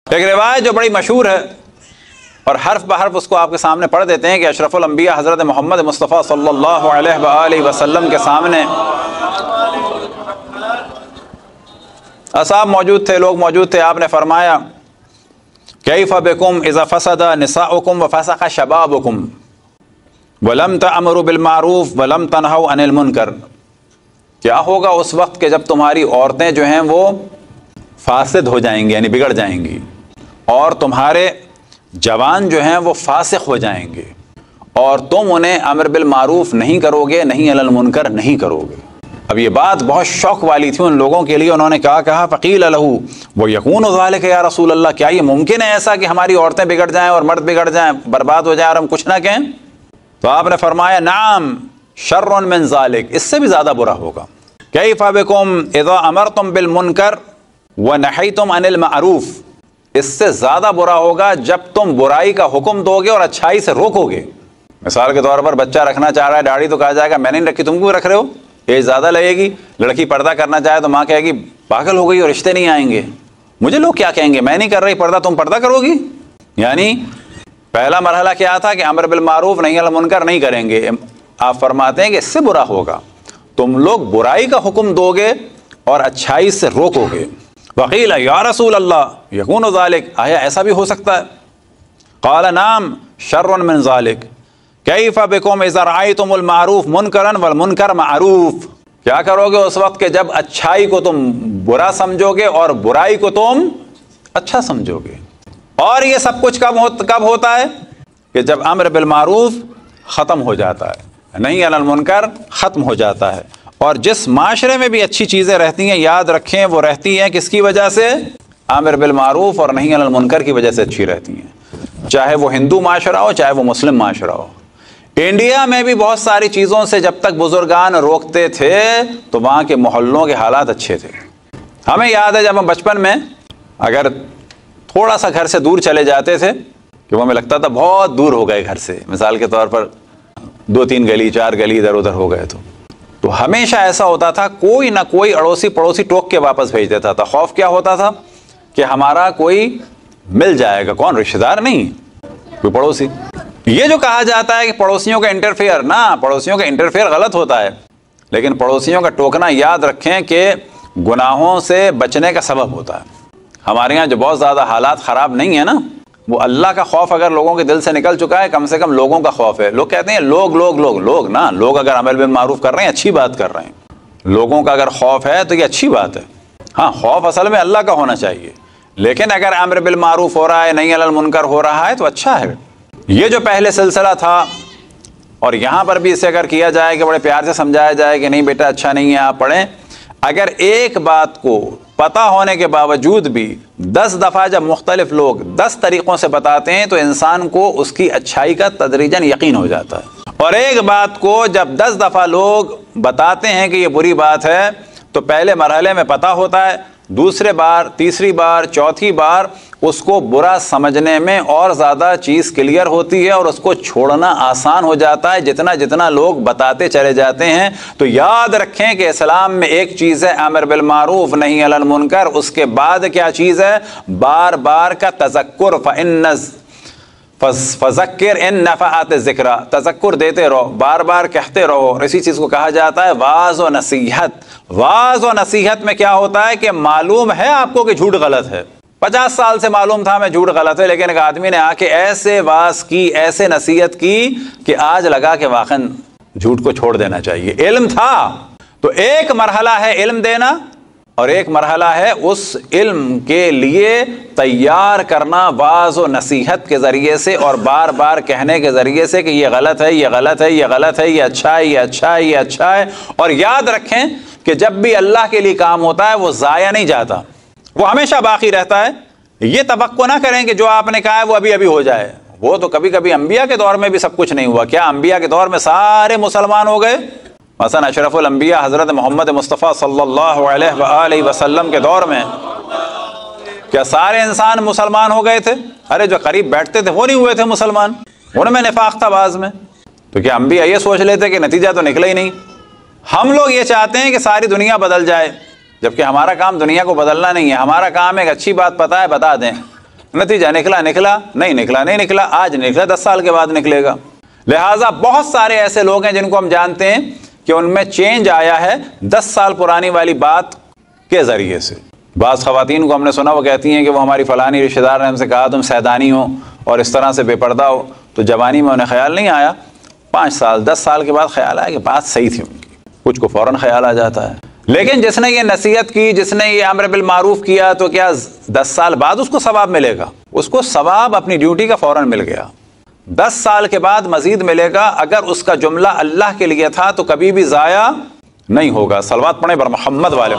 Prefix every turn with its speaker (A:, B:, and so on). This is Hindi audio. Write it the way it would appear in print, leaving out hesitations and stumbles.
A: एक रिवायत जो बड़ी मशहूर है और हर्फ बहर्फ उसको आपके सामने पढ़ देते हैं कि अशरफुल अंबिया हज़रत मोहम्मद मुस्तफ़ा सल्लल्लाहु अलैहि वसल्लम के सामने असहाब मौजूद थे, लोग मौजूद थे। आपने फरमाया कैफ़ बिकुम इज़ा फ़सदा निसाउकुम व फ़सक़ शबाबुकुम वलम तअमरु बिल मारूफ वलम तनहू अनिल मुनकर। क्या होगा उस वक्त के जब तुम्हारी औरतें जो हैं वो फासिद हो जाएंगी, यानी बिगड़ जाएंगी, और तुम्हारे जवान जो हैं वो फासिक हो जाएंगे, और तुम उन्हें अमर बिल मारूफ नहीं करोगे, नहीं अनिल मुनकर नहीं करोगे। अब ये बात बहुत शौक वाली थी उन लोगों के लिए। उन्होंने कहा फ़क़ील लहू व यकून ज़ालिक या रसूल अल्लाह, क्या ये मुमकिन है ऐसा कि हमारी औरतें बिगड़ जाएं और मर्द बिगड़ जाएं, बर्बाद हो जाएं और हम कुछ ना कहें? तो आपने फरमाया नाम शर्रुन मिन ज़ालिक, इससे भी ज़्यादा बुरा होगा। कैफ़ बिकुम इज़ा अमरतुम बिल मुनकर व नहयतुम अनिल मारूफ, इससे ज़्यादा बुरा होगा जब तुम बुराई का हुक्म दोगे और अच्छाई से रोकोगे। मिसाल के तौर पर बच्चा रखना चाह रहा है दाढ़ी, तो कहा जाएगा मैंने नहीं रखी, तुम क्यों रख रहे हो, एज ज़्यादा लगेगी। लड़की पर्दा करना चाहे तो माँ कहेगी पागल हो गई और रिश्ते नहीं आएंगे, मुझे लोग क्या कहेंगे, मैं नहीं कर रही पर्दा, तुम पर्दा करोगी। यानी पहला मरहला क्या था कि अमर बिल मारूफ नहीं अनिल मुनकर नहीं करेंगे। आप फरमाते हैं कि इससे बुरा होगा, तुम लोग बुराई का हुक्म दोगे और अच्छाई से रोकोगे। वक़ील या रसूल अल्लाह यकून ज़ालिक, आया ऐसा भी हो सकता है? क़ाल नाम शर्रुन मिन ज़ालिक कैफ़ बिकुम इज़ा रअयतुमुल मारूफ मुनकरन वल मुनकर मारूफ, क्या करोगे उस वक्त के जब अच्छाई को तुम बुरा समझोगे और बुराई को तुम अच्छा समझोगे। और ये सब कुछ कब होता है कि जब अम्र बिल मारूफ ख़त्म हो जाता है, नहीं अनिल मुनकर ख़त्म हो जाता है। और जिस माशरे में भी अच्छी चीज़ें रहती हैं, याद रखें वो रहती हैं किसकी वजह से? अम्र बिल मारूफ और नहीं अनिल मुनकर की वजह से अच्छी रहती हैं। चाहे वो हिंदू माशरा हो, चाहे वो मुस्लिम माशरा हो। इंडिया में भी बहुत सारी चीज़ों से जब तक बुजुर्गान रोकते थे तो वहाँ के मोहल्लों के हालात अच्छे थे। हमें याद है जब हम बचपन में अगर थोड़ा सा घर से दूर चले जाते थे कि वो हमें लगता था बहुत दूर हो गए घर से, मिसाल के तौर पर 2-3 गली 4 गली इधर उधर हो गए, तो हमेशा ऐसा होता था कोई ना कोई अड़ोसी पड़ोसी टोक के वापस भेज देता था। खौफ क्या होता था कि हमारा कोई मिल जाएगा, कौन, रिश्तेदार नहीं, कोई पड़ोसी। ये जो कहा जाता है कि पड़ोसियों का इंटरफेयर, ना, पड़ोसियों का इंटरफेयर गलत होता है, लेकिन पड़ोसियों का टोकना याद रखें कि गुनाहों से बचने का सबब होता है। हमारे यहाँ जो बहुत ज़्यादा हालात ख़राब नहीं है ना, वो अल्लाह का खौफ अगर लोगों के दिल से निकल चुका है, कम से कम लोगों का खौफ है। लोग कहते हैं लोग ना, लोग अगर अमल बिल मारूफ कर रहे हैं अच्छी बात कर रहे हैं, लोगों का अगर खौफ है तो ये अच्छी बात है। हाँ, खौफ असल में अल्लाह का होना चाहिए, लेकिन अगर अमर बिल मारूफ हो रहा है, नहीं अनिल मुनकर हो रहा है तो अच्छा है। ये जो पहले सिलसिला था, और यहाँ पर भी इसे अगर किया जाए कि बड़े प्यार से समझाया जाए कि नहीं बेटा अच्छा नहीं है आप पढ़ें, अगर एक बात को पता होने के बावजूद भी 10 दफ़ा जब मुख्तलिफ लोग 10 तरीक़ों से बताते हैं तो इंसान को उसकी अच्छाई का तदरीजन यकीन हो जाता है। और एक बात को जब 10 दफ़ा लोग बताते हैं कि ये बुरी बात है तो पहले मरहले में पता होता है, दूसरे बार, तीसरी बार, चौथी बार उसको बुरा समझने में और ज़्यादा चीज़ क्लियर होती है और उसको छोड़ना आसान हो जाता है जितना जितना लोग बताते चले जाते हैं। तो याद रखें कि इस्लाम में एक चीज़ है अमर बिल मारूफ नहीं अनिल मुनकर, उसके बाद क्या चीज़ है? बार बार का तज़क्कुर, फ़ज़क्किर इन नफ़अत ज़िक्रा, तज़क्कुर देते रहो, बार बार कहते रहो। और इसी चीज़ को कहा जाता है वाज़ व नसीहत। वाज़ व नसीहत में क्या होता है कि मालूम है आपको कि झूठ गलत है, 50 साल से मालूम था मैं झूठ गलत है, लेकिन एक आदमी ने आके ऐसे वाज़ की, ऐसे नसीहत की कि आज लगा कि वाक़ई झूठ को छोड़ देना चाहिए। इल्म था तो एक मरहला है इल्म देना और एक मरहला है उस इल्म के लिए तैयार करना वाज़ व नसीहत के ज़रिए से और बार बार कहने के ज़रिए से कि ये गलत है, ये गलत है, ये गलत है, ये अच्छा है, ये अच्छा है, ये अच्छा है। और याद रखें कि जब भी अल्लाह के लिए काम होता है वो ज़ाया नहीं जाता, वो हमेशा बाकी रहता है। ये तवक्को ना करें कि जो आपने कहा है वो अभी अभी हो जाए। वो तो कभी कभी अंबिया के दौर में भी सब कुछ नहीं हुआ। क्या अंबिया के दौर में सारे मुसलमान हो गए? मसलन अशरफुल अंबिया हज़रत मोहम्मद मुस्तफ़ा सल्लल्लाहु अलैहि वसल्लम के दौर में क्या सारे इंसान मुसलमान हो गए थे? अरे जो करीब बैठते थे वो नहीं हुए थे मुसलमान, उनमें निफाक था बाज़ में। तो क्या अंबिया ये सोच लेते कि नतीजा तो निकला ही नहीं? हम लोग ये चाहते हैं कि सारी दुनिया बदल जाए, जबकि हमारा काम दुनिया को बदलना नहीं है। हमारा काम एक अच्छी बात पता है बता दें, नतीजा निकला नहीं निकला, आज निकला 10 साल के बाद निकलेगा। लिहाजा बहुत सारे ऐसे लोग हैं जिनको हम जानते हैं कि उनमें चेंज आया है 10 साल पुरानी वाली बात के जरिए से। बाज़ ख़वातीन को हमने सुना, वो कहती हैं कि वो हमारी फ़लानी रिश्तेदार ने हमसे कहा तुम सैदानी हो और इस तरह से बेपर्दा हो, तो जवानी में उन्हें ख्याल नहीं आया, 5 साल 10 साल के बाद ख्याल आया कि बात सही थी उनकी, कुछ को फ़ौरन ख्याल आ जाता है। लेकिन जिसने ये नसीहत की, जिसने ये अम्र बिल मारूफ किया, तो क्या 10 साल बाद उसको सवाब मिलेगा? उसको सवाब अपनी ड्यूटी का फ़ौरन मिल गया। 10 साल के बाद मजीद मिलेगा। अगर उसका जुमला अल्लाह के लिए था तो कभी भी ज़ाया नहीं होगा। सलवात पढ़े बर मोहम्मद वाले।